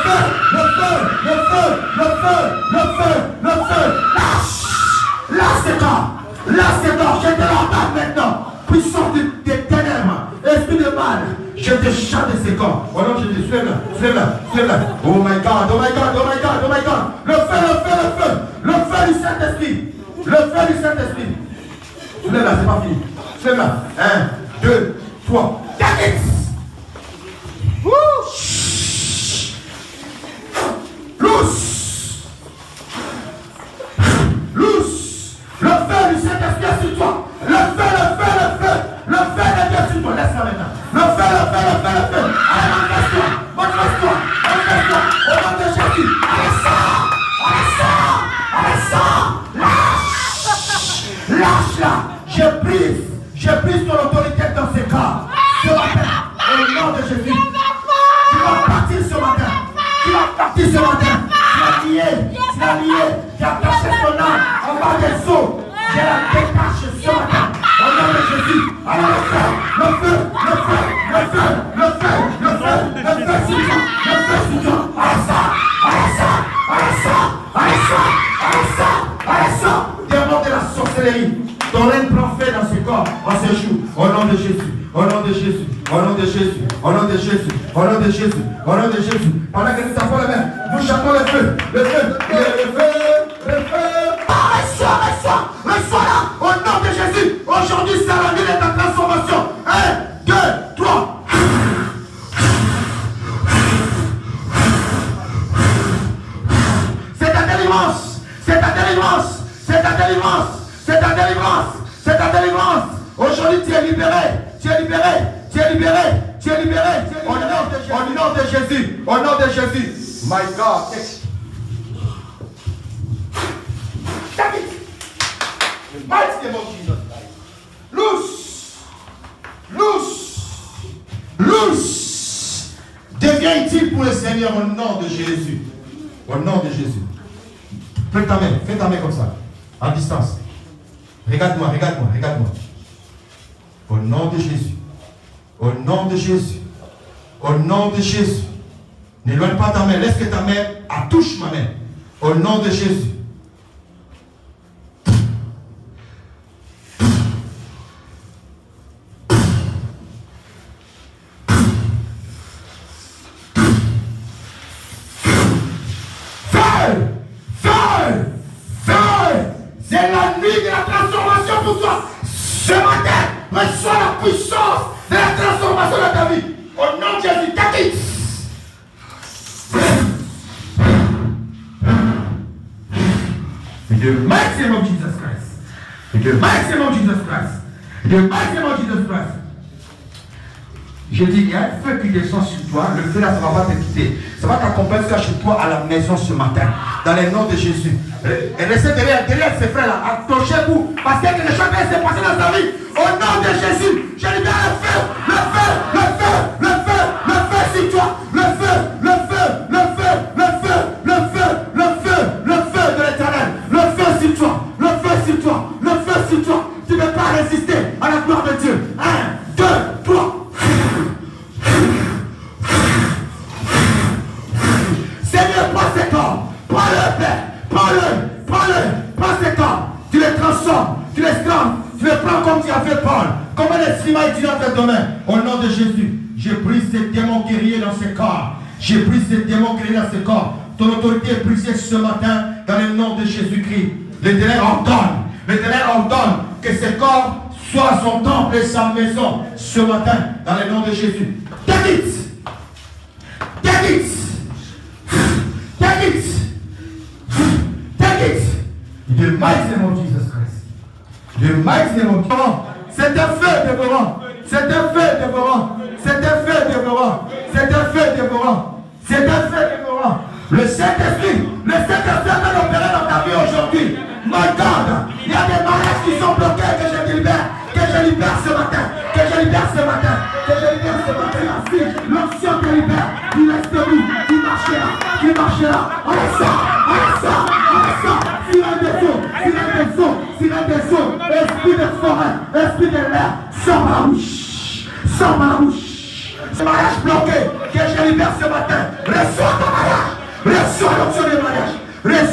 feu, le feu, le feu, le feu, le feu, le feu. Lâche ces corps. Lâche ces corps. Je te l'ordonne maintenant. Puissance des ténèbres. Esprit de mal. Je te chante de ces corps. Oh non, je te soulève-la, soulève-la, soulève-la. Oh my God, oh my God, oh my God, oh my God. Le feu, le feu, le feu. Le feu du Saint-Esprit. Le feu du Saint-Esprit. Soulève-la, c'est pas fini. Soulève-la. 1, 2, 3. Take it. Loose. Loose. Le feu du Saint-Esprit est sur toi. Le feu, le feu, le feu. Le feu de Dieu sur toi. Laisse-la maintenant. Le feu, le feu, le feu, le feu. Allez, manifeste-toi. Manifeste-toi. Manifeste-toi. Au nom de Jésus. Allez, sors. Allez, sors. Allez, sors. Lâche. Lâche-la. Je brise ton autorité dans ces corps. Ce matin. Au nom de Jésus. Tu vas partir ce matin. Tu vas partir ce matin. Tu as lié. Tu as caché son âme en bas des eaux. Je la détache ce matin. Au nom de Jésus. Alors le feu, le feu, le feu, le feu, le feu, le feu, le feu sur toi. Le feu sur toi. Allez ça, allez ça, allez ça, allez ça, allez ça, allez ça. Démon de la sorcellerie. Ton règne prend fait dans ce corps en ce jour. Au nom de Jésus. Au nom de Jésus, au nom de Jésus, au nom de Jésus, au nom de Jésus, au nom de Jésus. Pendant que nous tapons la main, nous chantons le feu, le feu, le feu, le feu. Reçois là, au nom de Jésus. Aujourd'hui, c'est la nuit de ta transformation. 1, 2, 3. C'est ta délivrance, c'est ta délivrance, c'est ta délivrance, c'est ta délivrance, c'est ta délivrance. Aujourd'hui, tu es libéré. Tu es libéré, tu es libéré, tu es libéré. Au nom de Jésus, au nom de Jésus. My God. Take it. Mighty name of Jesus. Loose. Loose. Loose. Deviens utile pour le Seigneur au nom de Jésus. Au nom de Jésus. Fais ta main comme ça. En distance. Regarde-moi, regarde-moi, regarde-moi. Au nom de Jésus. Au nom de Jésus. Au nom de Jésus. N'éloigne pas ta main. Laisse que ta main touche ma main. Au nom de Jésus. C'est la nuit de la transformation pour toi. Ce matin, reçois la puissance de la transformation de ta vie. Au nom de Jésus, take it. In the mighty name of Jesus Christ. In the mighty name of Jesus Christ. In the mighty name of Jesus Christ. Je dis, il y a un feu qui descend sur toi. Le feu là, ça ne va pas te quitter. Ça va t'accompagner chez toi à la maison ce matin. Dans le nom de Jésus. Et restez derrière ces frères-là. Accrochez-vous. Parce que quelque chose va se passer dans sa vie. Au nom de Jésus. Je libère le feu. Le feu. Le feu. Le feu. Le feu sur toi. Le feu. Le feu. Le feu. Le feu. Le feu. Le feu. Le feu de l'éternel. Le feu sur toi. Le feu sur toi. Le feu sur toi. Tu ne peux pas résister à la gloire de Dieu. 1, 2, 3. Seigneur, prends ces corps. Prends-le, Père. Prends-le. Prends-le. Prends ces corps. Tu les transformes. Tu les scrambes. Tu les prends comme tu as fait Paul. Comme un instrument utilisé dans tes domaines. Au nom de Jésus, je brise ces démons guerriers dans ces corps. Je brise ces démons guerriers dans ces corps. Ton autorité est brisée ce matin dans le nom de Jésus-Christ. L'Éternel ordonne. L'Éternel ordonne que ces corps soient son temple et sa maison ce matin dans le nom de Jésus. Take it. Take it. Take it. Take it. The mighty name of Jesus Christ. The mighty name of Jesus. C'est un feu dévorant. C'est un feu dévorant. C'est un feu dévorant. C'est un feu dévorant. C'est un feu dévorant. Le Saint-Esprit va opérer dans ta vie aujourd'hui. My God, il y a des mariages qui sont bloqués que je libère. Que je libère ce matin. Que je libère ce matin. Que je libère ce matin. La fille, l'ancien te libère. Il reste debout. Il marche là. Il marche là. Allez ça. Allez ça. Allez ça. Sirène des eaux. Sirène des eaux. Sirène des eaux. Esprit de forêt. Esprit de l'air. Sors ma bouche. Sors ma bouche. Ce mariage bloqué. Que je libère ce matin. Reçois ton mariage.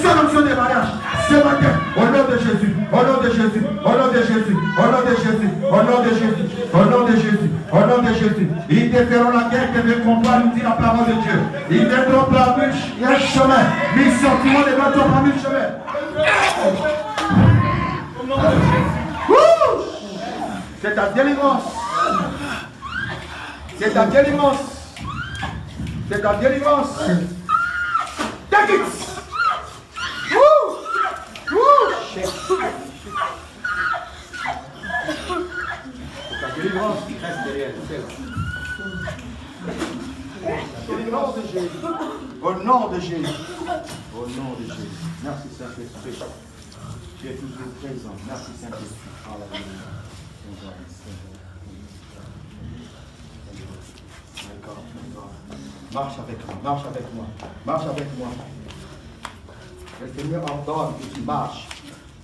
Reçois l'onction des mariages. Ce matin, au nom de Jésus, au nom de Jésus, au nom de Jésus, au nom de Jésus, au nom de Jésus, au nom de Jésus, au nom de Jésus. Ils te feront la guerre, te verront pas, nous dit la parole de Dieu. Ils viendront par mille, il y a un chemin, mais ils sortiront des bateaux par mille chemins. C'est ta délivrance. C'est ta délivrance. C'est ta délivrance. Take it. C'est ta délivrance qui reste derrière. La délivrance de Jésus. Au nom de Jésus. Au nom de Jésus. Merci Saint-Esprit. Tu es toujours présent. Merci Saint-Esprit. Alléluia. Marche avec moi, marche avec moi, marche avec moi. Le Seigneur ordonne que tu marches.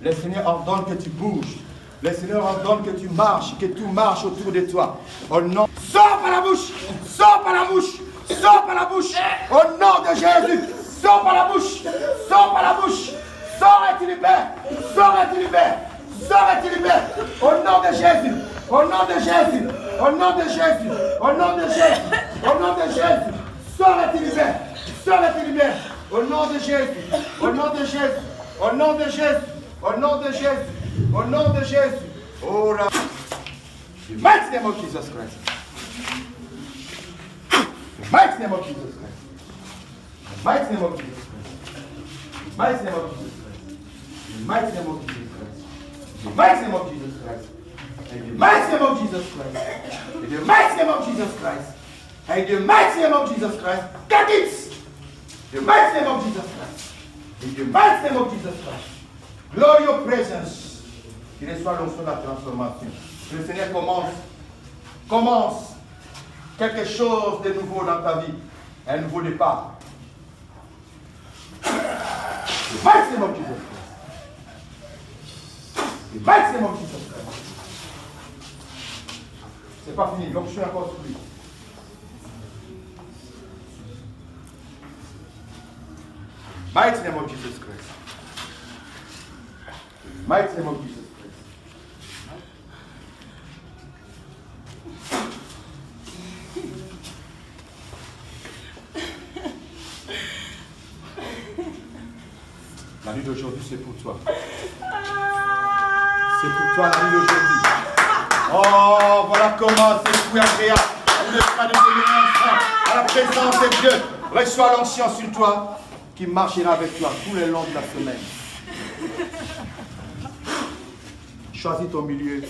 Le Seigneur ordonne que tu bouges. Le Seigneur ordonne que tu marches, que tout marche autour de toi. Au nom. Sors par la bouche! Sors par la bouche! Sors par la bouche! Au nom de Jésus! Sors par la bouche! Sors par la bouche! Sors et tu libères! Sors et tu libères! Sors et tu libères! Au nom de Jésus! Au nom de Jésus! Au nom de Jésus! Au nom de Jésus! Au nom de Jésus! Sors et tu libères! Sors et tu libères! Au nom de Jésus! Au nom de Jésus! Au nom de Jésus! Au nom de Jésus! Au nom de Jésus! Oh là! The mighty name of Jesus Christ! The mighty name of Jesus Christ! The mighty name of Jesus Christ! The mighty name of Jesus Christ! The mighty name of Jesus Christ! The mighty name of Jesus Christ! In the mighty name of Jesus Christ! In the mighty name of Jesus Christ! In the mighty name of Jesus Christ! Get it! In the mighty name of Jesus Christ! In the mighty name of Jesus Christ! Glorious presence! Qu'il reçoit l'onction de la transformation. Que le Seigneur commence quelque chose de nouveau dans ta vie. Un nouveau départ. The mighty name of Jesus Christ. The mighty name of Jesus Christ. C'est pas fini, l'onction est encore sur lui. Mighty name of Jesus Christ. Mighty name of Jesus Christ. La nuit d'aujourd'hui, c'est pour toi. C'est pour toi la nuit d'aujourd'hui. Oh, voilà comment c'est fruit agréable. Le pas de témoignage à la présence de Dieu. Reçois l'onction sur toi qui marchera avec toi tout le long de la semaine. Choisis ton milieu.